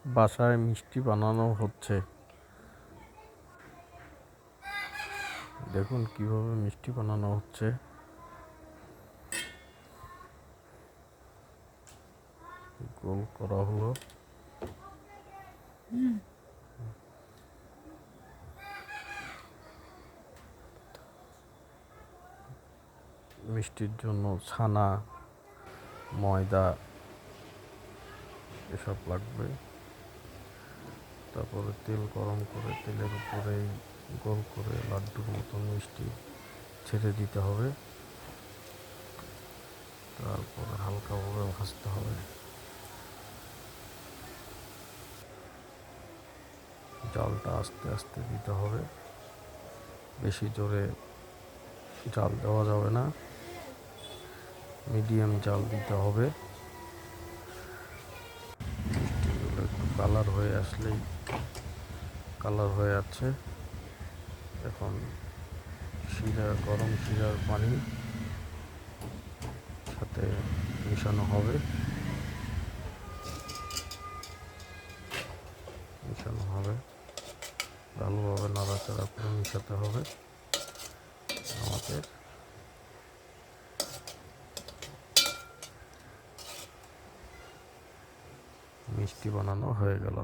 বাসায় মিষ্টি বানানো হচ্ছে। দেখুন কিভাবে মিষ্টি বানানো হচ্ছে। গোল করা হলো। মিষ্টির জন্য ছানা, ময়দা এসব লাগবে। তারপরে তেল গরম করে তেলের উপরেই গোল করে লাড্ডুর মতন মিষ্টি ছেড়ে দিতে হবে। তারপরে হালকাভাবে ভাজতে হবে। জালটা আস্তে আস্তে দিতে হবে, বেশি জোরে জাল দেওয়া যাবে না, মিডিয়াম জাল দিতে হবে। মিষ্টিগুলো একটু কালার হয়ে আসলেই, কালার হয়ে আছে, এখন গরম শিরার পানি সাথে মিশানো হবে। ভালোভাবে নাড়াচাড়া করে মিশাতে হবে। আমাদের মিষ্টি বানানো হয়ে গেল।